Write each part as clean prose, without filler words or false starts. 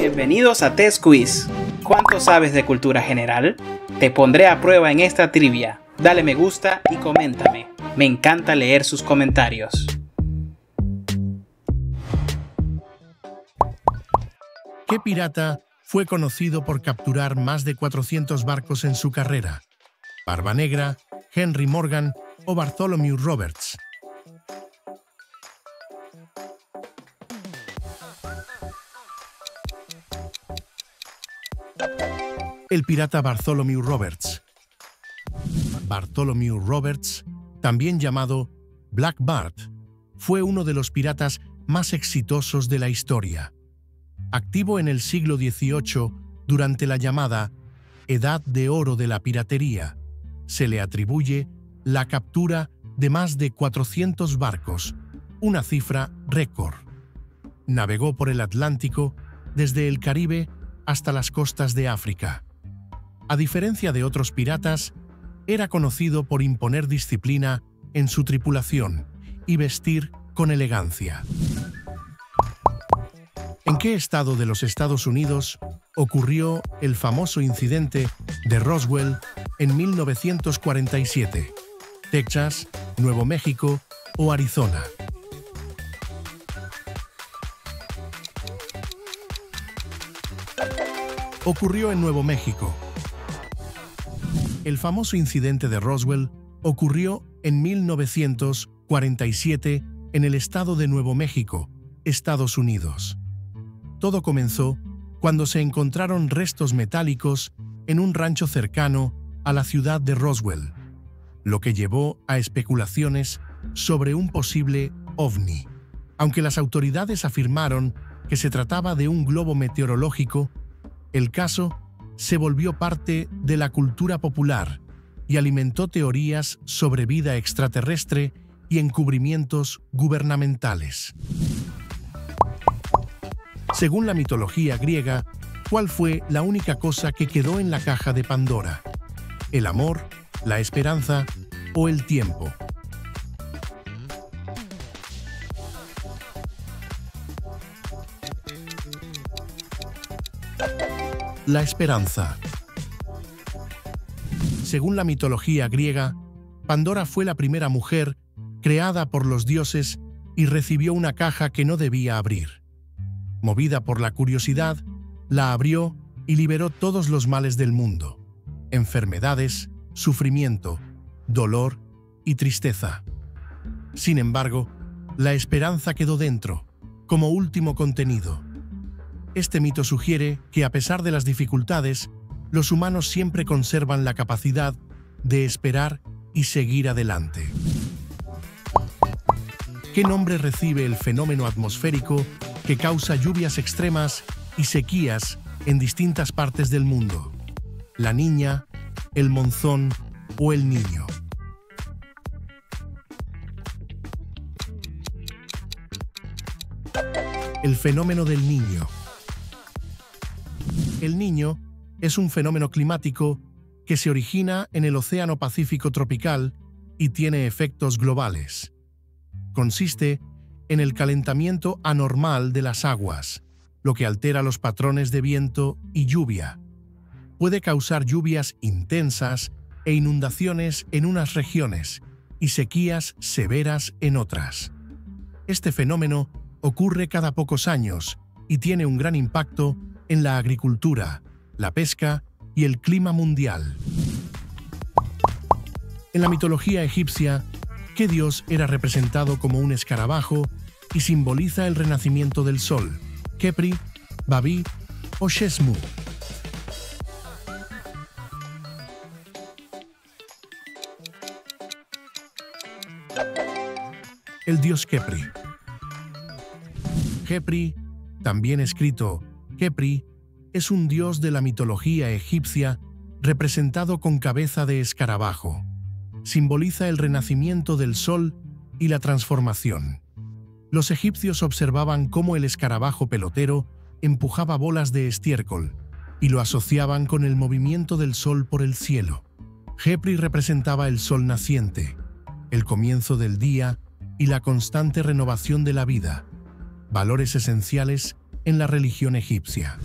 Bienvenidos a Test Quiz. ¿Cuánto sabes de cultura general? Te pondré a prueba en esta trivia. Dale me gusta y coméntame. Me encanta leer sus comentarios. ¿Qué pirata fue conocido por capturar más de 400 barcos en su carrera? ¿Barba Negra, Henry Morgan o Bartholomew Roberts? El pirata Bartholomew Roberts. Bartholomew Roberts, también llamado Black Bart, fue uno de los piratas más exitosos de la historia. Activo en el siglo XVIII durante la llamada Edad de Oro de la Piratería, se le atribuye la captura de más de 400 barcos, una cifra récord. Navegó por el Atlántico desde el Caribe hasta las costas de África. A diferencia de otros piratas, era conocido por imponer disciplina en su tripulación y vestir con elegancia. ¿En qué estado de los Estados Unidos ocurrió el famoso incidente de Roswell en 1947? ¿Texas, Nuevo México o Arizona? Ocurrió en Nuevo México. El famoso incidente de Roswell ocurrió en 1947 en el estado de Nuevo México, Estados Unidos. Todo comenzó cuando se encontraron restos metálicos en un rancho cercano a la ciudad de Roswell, lo que llevó a especulaciones sobre un posible ovni. Aunque las autoridades afirmaron que se trataba de un globo meteorológico, el caso se volvió parte de la cultura popular y alimentó teorías sobre vida extraterrestre y encubrimientos gubernamentales. Según la mitología griega, ¿cuál fue la única cosa que quedó en la caja de Pandora? ¿El amor, la esperanza o el tiempo? La esperanza. Según la mitología griega, Pandora fue la primera mujer creada por los dioses y recibió una caja que no debía abrir. Movida por la curiosidad, la abrió y liberó todos los males del mundo: enfermedades, sufrimiento, dolor y tristeza. Sin embargo, la esperanza quedó dentro, como último contenido. Este mito sugiere que, a pesar de las dificultades, los humanos siempre conservan la capacidad de esperar y seguir adelante. ¿Qué nombre recibe el fenómeno atmosférico que causa lluvias extremas y sequías en distintas partes del mundo? ¿La Niña, el Monzón o el Niño? El fenómeno del Niño. El Niño es un fenómeno climático que se origina en el Océano Pacífico tropical y tiene efectos globales. Consiste en el calentamiento anormal de las aguas, lo que altera los patrones de viento y lluvia. Puede causar lluvias intensas e inundaciones en unas regiones y sequías severas en otras. Este fenómeno ocurre cada pocos años y tiene un gran impacto en la agricultura, la pesca y el clima mundial. En la mitología egipcia, ¿qué dios era representado como un escarabajo y simboliza el renacimiento del sol? ¿Khepri, Babi o Shesmu? El dios Khepri. Khepri, también escrito Khepri, es un dios de la mitología egipcia representado con cabeza de escarabajo. Simboliza el renacimiento del sol y la transformación. Los egipcios observaban cómo el escarabajo pelotero empujaba bolas de estiércol y lo asociaban con el movimiento del sol por el cielo. Khepri representaba el sol naciente, el comienzo del día y la constante renovación de la vida, valores esenciales en la religión egipcia.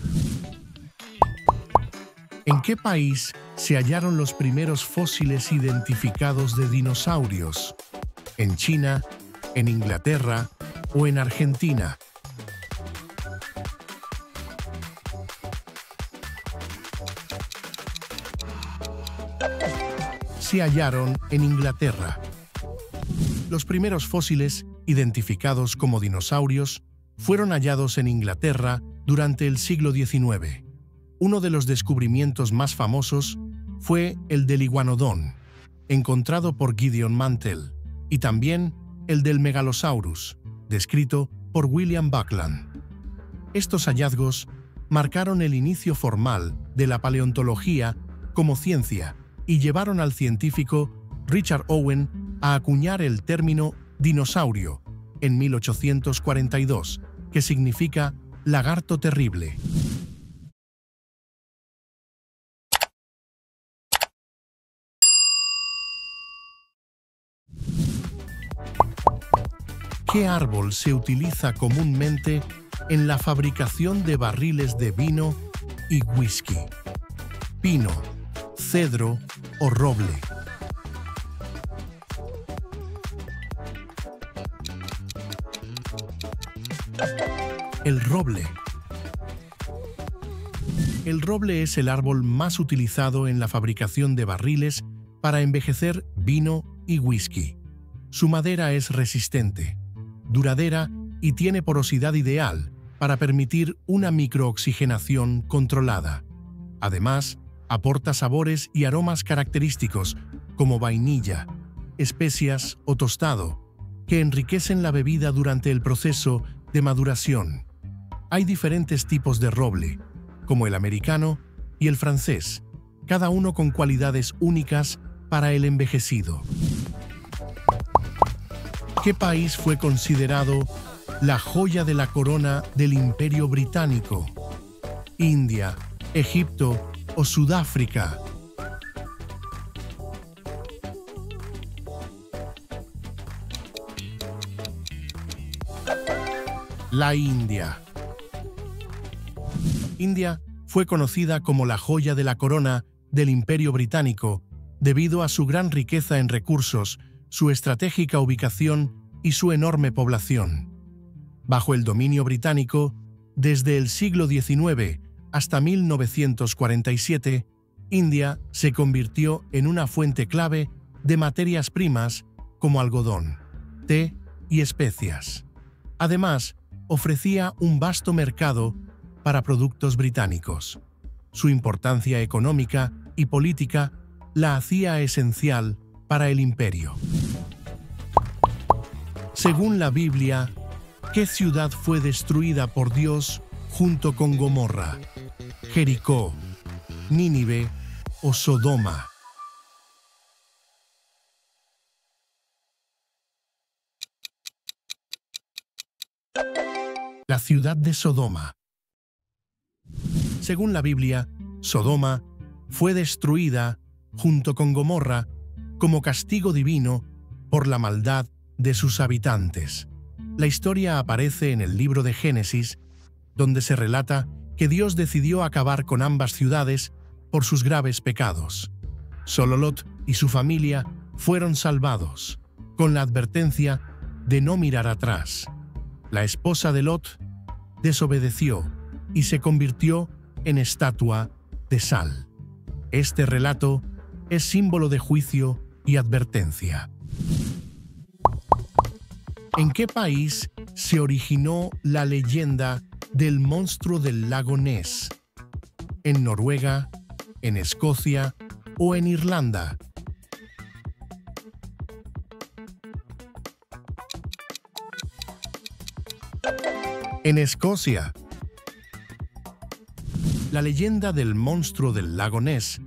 ¿En qué país se hallaron los primeros fósiles identificados de dinosaurios? ¿En China, en Inglaterra o en Argentina? Se hallaron en Inglaterra. Los primeros fósiles, identificados como dinosaurios, fueron hallados en Inglaterra durante el siglo XIX. Uno de los descubrimientos más famosos fue el del iguanodón, encontrado por Gideon Mantell, y también el del Megalosaurus, descrito por William Buckland. Estos hallazgos marcaron el inicio formal de la paleontología como ciencia y llevaron al científico Richard Owen a acuñar el término dinosaurio en 1842, que significa lagarto terrible. ¿Qué árbol se utiliza comúnmente en la fabricación de barriles de vino y whisky? ¿Pino, cedro o roble? El roble. El roble es el árbol más utilizado en la fabricación de barriles para envejecer vino y whisky. Su madera es resistente, duradera y tiene porosidad ideal para permitir una microoxigenación controlada. Además, aporta sabores y aromas característicos como vainilla, especias o tostado, que enriquecen la bebida durante el proceso de maduración. Hay diferentes tipos de roble, como el americano y el francés, cada uno con cualidades únicas para el envejecido. ¿Qué país fue considerado la joya de la corona del Imperio Británico? ¿India, Egipto o Sudáfrica? La India. India fue conocida como la joya de la corona del Imperio Británico debido a su gran riqueza en recursos, su estratégica ubicación y su enorme población. Bajo el dominio británico, desde el siglo XIX hasta 1947, India se convirtió en una fuente clave de materias primas como algodón, té y especias. Además, ofrecía un vasto mercado para productos británicos. Su importancia económica y política la hacía esencial para el imperio. Según la Biblia, ¿qué ciudad fue destruida por Dios junto con Gomorra, Jericó, Nínive o Sodoma? La ciudad de Sodoma. Según la Biblia, Sodoma fue destruida junto con Gomorra como castigo divino por la maldad de sus habitantes. La historia aparece en el libro de Génesis, donde se relata que Dios decidió acabar con ambas ciudades por sus graves pecados. Solo Lot y su familia fueron salvados, con la advertencia de no mirar atrás. La esposa de Lot desobedeció y se convirtió en estatua de sal. Este relato es símbolo de juicio y advertencia. ¿En qué país se originó la leyenda del monstruo del lago Ness? ¿En Noruega, en Escocia o en Irlanda? En Escocia. La leyenda del monstruo del lago Ness,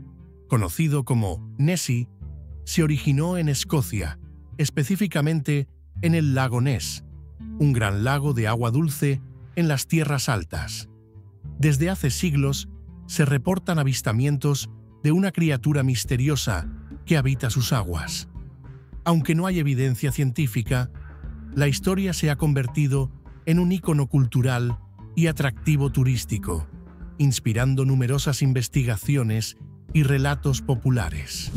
conocido como Nessie, se originó en Escocia, específicamente en el lago Ness, un gran lago de agua dulce en las tierras altas. Desde hace siglos se reportan avistamientos de una criatura misteriosa que habita sus aguas. Aunque no hay evidencia científica, la historia se ha convertido en un ícono cultural y atractivo turístico, inspirando numerosas investigaciones y relatos populares.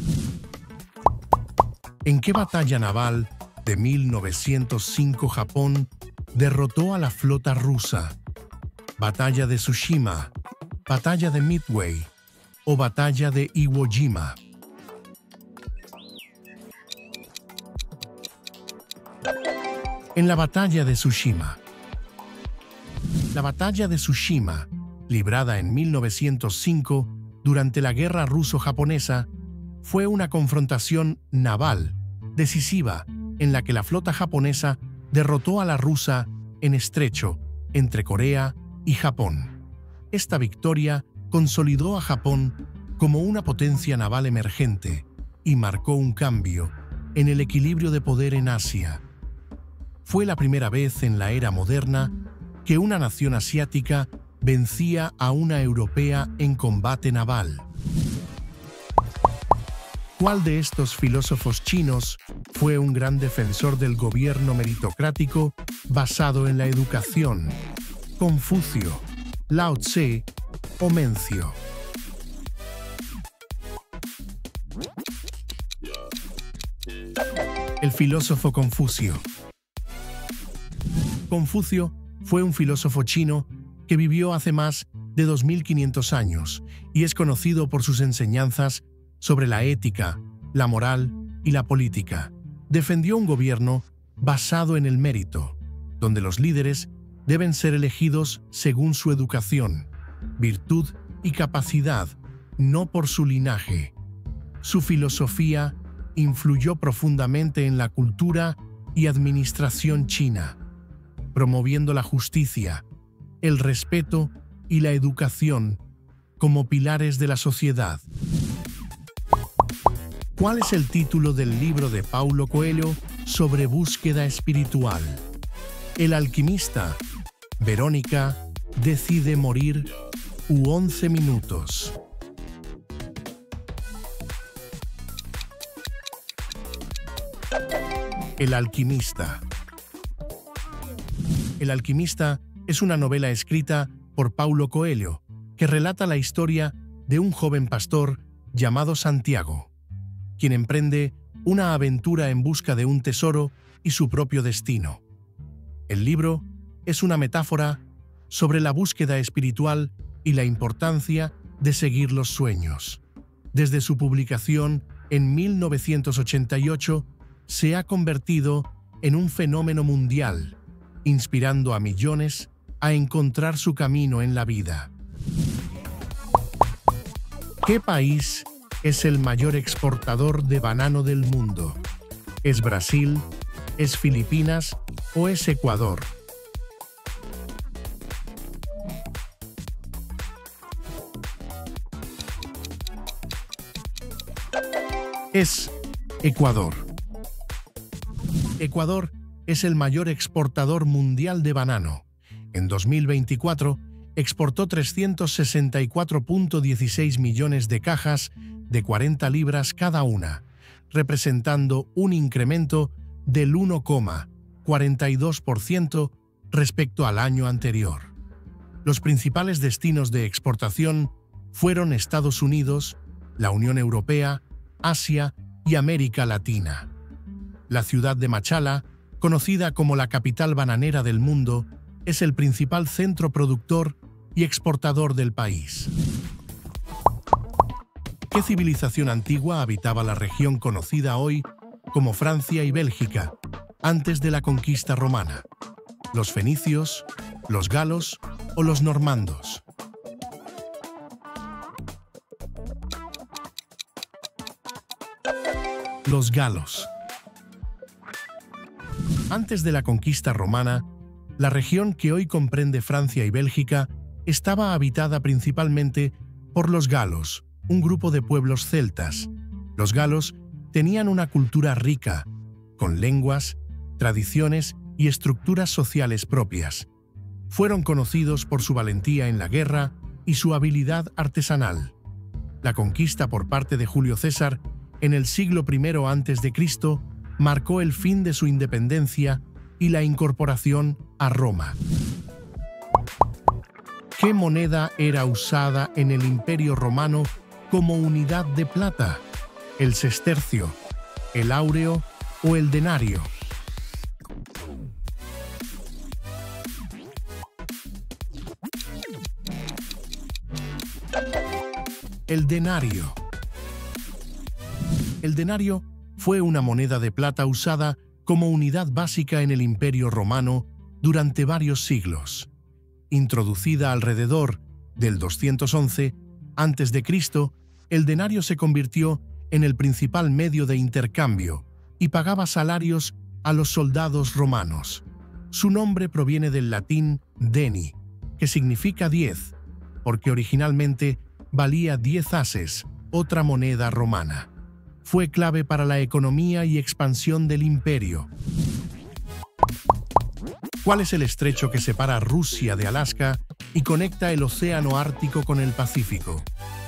¿En qué batalla naval de 1905 Japón derrotó a la flota rusa? ¿Batalla de Tsushima, Batalla de Midway o Batalla de Iwo Jima? En la Batalla de Tsushima. La Batalla de Tsushima, librada en 1905 durante la Guerra Ruso-Japonesa, fue una confrontación naval decisiva en la que la flota japonesa derrotó a la rusa en estrecho entre Corea y Japón. Esta victoria consolidó a Japón como una potencia naval emergente y marcó un cambio en el equilibrio de poder en Asia. Fue la primera vez en la era moderna que una nación asiática vencía a una europea en combate naval. ¿Cuál de estos filósofos chinos fue un gran defensor del gobierno meritocrático basado en la educación? ¿Confucio, Lao Tse o Mencio? El filósofo Confucio. Confucio fue un filósofo chino que vivió hace más de 2500 años y es conocido por sus enseñanzas sobre la ética, la moral y la política. Defendió un gobierno basado en el mérito, donde los líderes deben ser elegidos según su educación, virtud y capacidad, no por su linaje. Su filosofía influyó profundamente en la cultura y administración china, promoviendo la justicia, el respeto y la educación como pilares de la sociedad. ¿Cuál es el título del libro de Paulo Coelho sobre búsqueda espiritual? El alquimista, Verónica decide morir u 11 minutos. El alquimista. El alquimista es una novela escrita por Paulo Coelho que relata la historia de un joven pastor llamado Santiago, quien emprende una aventura en busca de un tesoro y su propio destino. El libro es una metáfora sobre la búsqueda espiritual y la importancia de seguir los sueños. Desde su publicación en 1988, se ha convertido en un fenómeno mundial, inspirando a millones a encontrar su camino en la vida. ¿Qué país es el mayor exportador de banano del mundo? ¿Es Brasil, es Filipinas o es Ecuador? Es Ecuador. Ecuador es el mayor exportador mundial de banano. En 2024, exportó 364.16 millones de cajas de 40 libras cada una, representando un incremento del 1,42% respecto al año anterior. Los principales destinos de exportación fueron Estados Unidos, la Unión Europea, Asia y América Latina. La ciudad de Machala, conocida como la capital bananera del mundo, es el principal centro productor y exportador del país. ¿Qué civilización antigua habitaba la región conocida hoy como Francia y Bélgica, antes de la conquista romana? ¿Los fenicios, los galos o los normandos? Los galos. Antes de la conquista romana, la región que hoy comprende Francia y Bélgica estaba habitada principalmente por los galos, un grupo de pueblos celtas. Los galos tenían una cultura rica, con lenguas, tradiciones y estructuras sociales propias. Fueron conocidos por su valentía en la guerra y su habilidad artesanal. La conquista por parte de Julio César en el siglo I a.C. marcó el fin de su independencia y la incorporación a Roma. ¿Qué moneda era usada en el Imperio Romano como unidad de plata? ¿El sestercio, el áureo o el denario? El denario. El denario fue una moneda de plata usada como unidad básica en el Imperio Romano durante varios siglos. Introducida alrededor del 211 a.C., el denario se convirtió en el principal medio de intercambio y pagaba salarios a los soldados romanos. Su nombre proviene del latín deni, que significa 10, porque originalmente valía 10 ases, otra moneda romana. Fue clave para la economía y expansión del imperio. ¿Cuál es el estrecho que separa Rusia de Alaska y conecta el Océano Ártico con el Pacífico?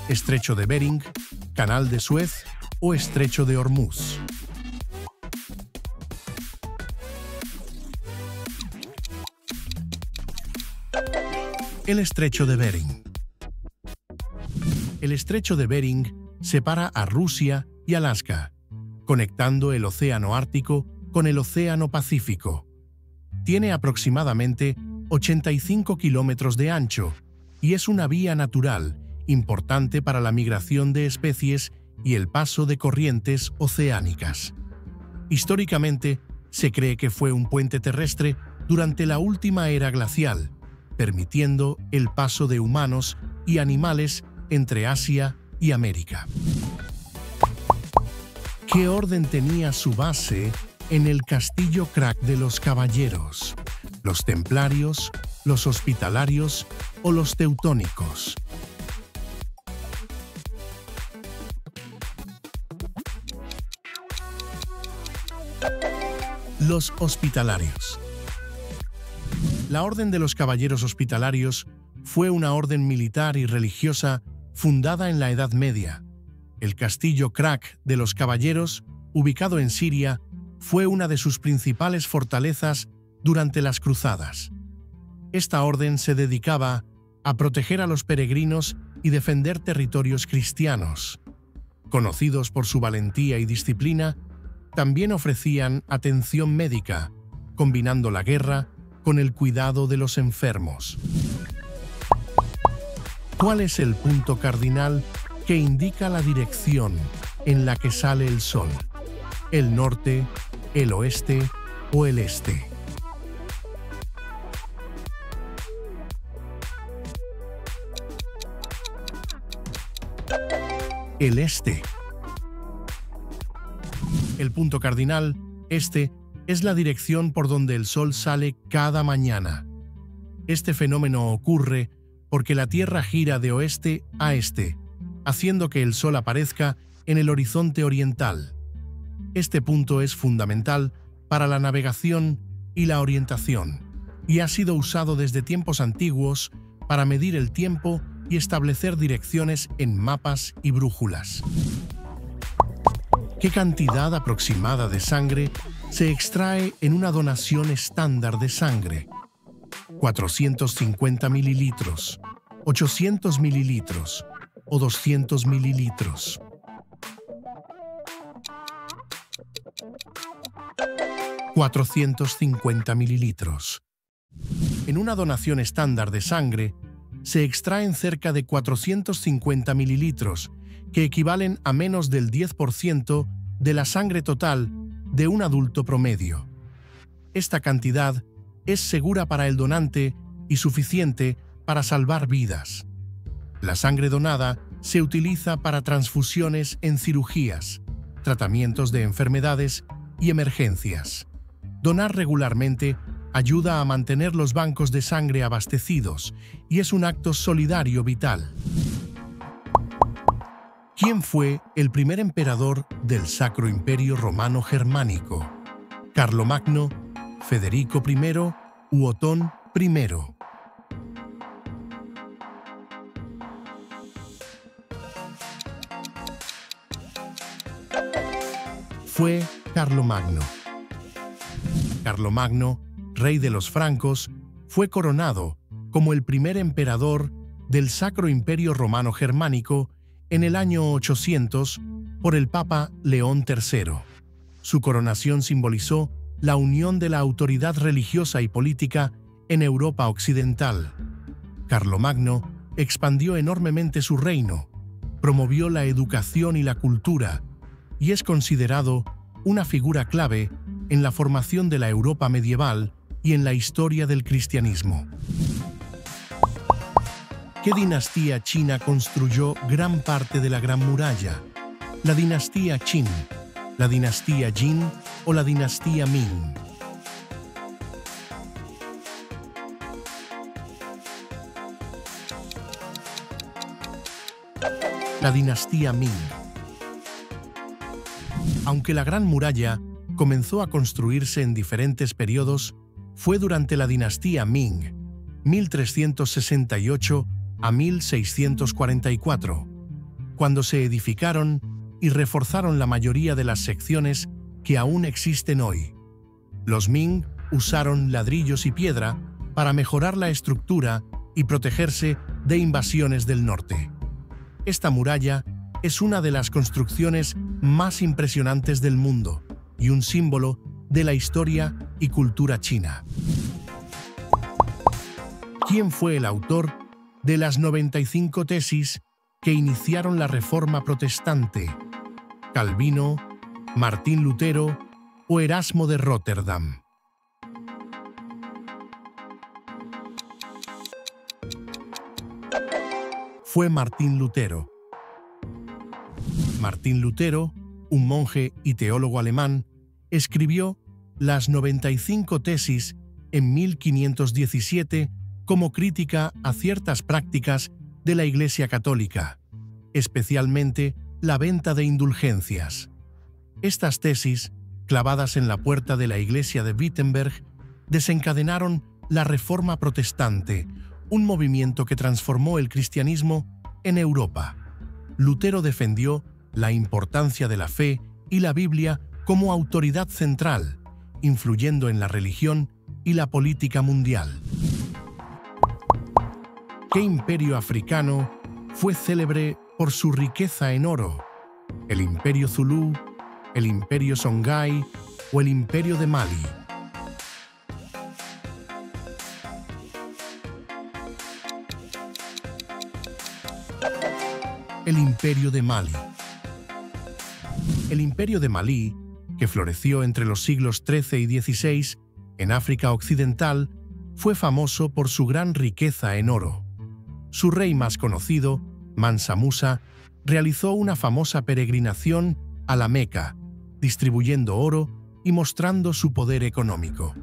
¿Estrecho de Bering, Canal de Suez o Estrecho de Hormuz? El Estrecho de Bering. El Estrecho de Bering separa a Rusia y Alaska, conectando el Océano Ártico con el Océano Pacífico. Tiene aproximadamente 85 kilómetros de ancho y es una vía natural importante para la migración de especies y el paso de corrientes oceánicas. Históricamente, se cree que fue un puente terrestre durante la última era glacial, permitiendo el paso de humanos y animales entre Asia y América. ¿Qué orden tenía su base en el Castillo Crac de los Caballeros? ¿Los templarios, los hospitalarios o los teutónicos? Los hospitalarios. La Orden de los Caballeros Hospitalarios fue una orden militar y religiosa fundada en la Edad Media. El Castillo Crac de los Caballeros, ubicado en Siria, fue una de sus principales fortalezas durante las cruzadas. Esta orden se dedicaba a proteger a los peregrinos y defender territorios cristianos. Conocidos por su valentía y disciplina, también ofrecían atención médica, combinando la guerra con el cuidado de los enfermos. ¿Cuál es el punto cardinal que indica la dirección en la que sale el sol? ¿El norte, el oeste o el este? El este. El punto cardinal, este, es la dirección por donde el sol sale cada mañana. Este fenómeno ocurre porque la Tierra gira de oeste a este, haciendo que el sol aparezca en el horizonte oriental. Este punto es fundamental para la navegación y la orientación, y ha sido usado desde tiempos antiguos para medir el tiempo y establecer direcciones en mapas y brújulas. ¿Qué cantidad aproximada de sangre se extrae en una donación estándar de sangre? 450 mililitros, 800 mililitros o 200 mililitros. $450 mililitros. En una donación estándar de sangre, se extraen cerca de 450 mililitros, que equivalen a menos del 10% de la sangre total de un adulto promedio. Esta cantidad es segura para el donante y suficiente para salvar vidas. La sangre donada se utiliza para transfusiones en cirugías, tratamientos de enfermedades y emergencias. Donar regularmente ayuda a mantener los bancos de sangre abastecidos y es un acto solidario vital. ¿Quién fue el primer emperador del Sacro Imperio Romano Germánico? ¿Carlomagno, Federico I u Otón I? Fue Carlomagno. Carlomagno, rey de los francos, fue coronado como el primer emperador del Sacro Imperio Romano Germánico en el año 800 por el Papa León III. Su coronación simbolizó la unión de la autoridad religiosa y política en Europa occidental. Carlomagno expandió enormemente su reino, promovió la educación y la cultura, y es considerado una figura clave en la formación de la Europa medieval y en la historia del cristianismo. ¿Qué dinastía china construyó gran parte de la Gran Muralla? ¿La dinastía Qin, la dinastía Jin o la dinastía Ming? La dinastía Ming. Aunque la Gran Muralla comenzó a construirse en diferentes periodos, fue durante la dinastía Ming, 1368 a 1644, cuando se edificaron y reforzaron la mayoría de las secciones que aún existen hoy. Los Ming usaron ladrillos y piedra para mejorar la estructura y protegerse de invasiones del norte. Esta muralla es una de las construcciones más impresionantes del mundo y un símbolo de la historia y cultura china. ¿Quién fue el autor de las 95 tesis que iniciaron la Reforma Protestante? ¿Calvino, Martín Lutero o Erasmo de Róterdam? Fue Martín Lutero. Martín Lutero, un monje y teólogo alemán, escribió las 95 tesis en 1517 como crítica a ciertas prácticas de la Iglesia Católica, especialmente la venta de indulgencias. Estas tesis, clavadas en la puerta de la iglesia de Wittenberg, desencadenaron la Reforma Protestante, un movimiento que transformó el cristianismo en Europa. Lutero defendió la importancia de la fe y la Biblia como autoridad central, influyendo en la religión y la política mundial. ¿Qué imperio africano fue célebre por su riqueza en oro? ¿El Imperio Zulú, el Imperio Songhai o el Imperio de Mali? El Imperio de Mali. El Imperio de Malí, que floreció entre los siglos XIII y XVI en África Occidental, fue famoso por su gran riqueza en oro. Su rey más conocido, Mansa Musa, realizó una famosa peregrinación a la Meca, distribuyendo oro y mostrando su poder económico.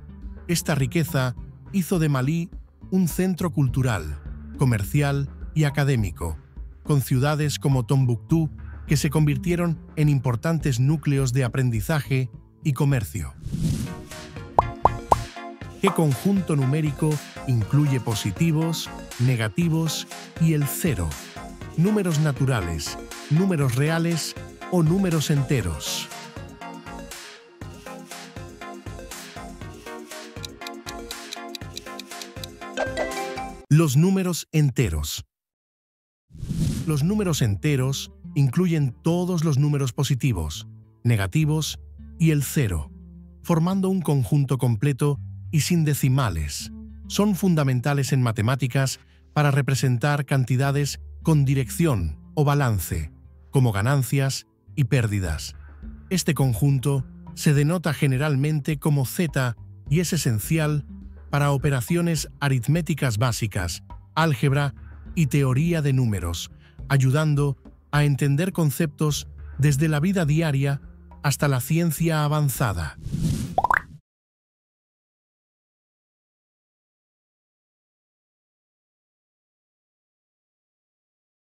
Esta riqueza hizo de Malí un centro cultural, comercial y académico, con ciudades como Tombuctú que se convirtieron en importantes núcleos de aprendizaje y comercio. ¿Qué conjunto numérico incluye positivos, negativos y el cero? ¿Números naturales, números reales o números enteros? Los números enteros. Los números enteros incluyen todos los números positivos, negativos y el cero, formando un conjunto completo y sin decimales. Son fundamentales en matemáticas para representar cantidades con dirección o balance, como ganancias y pérdidas. Este conjunto se denota generalmente como Z y es esencial para operaciones aritméticas básicas, álgebra y teoría de números, ayudando a entender conceptos desde la vida diaria hasta la ciencia avanzada.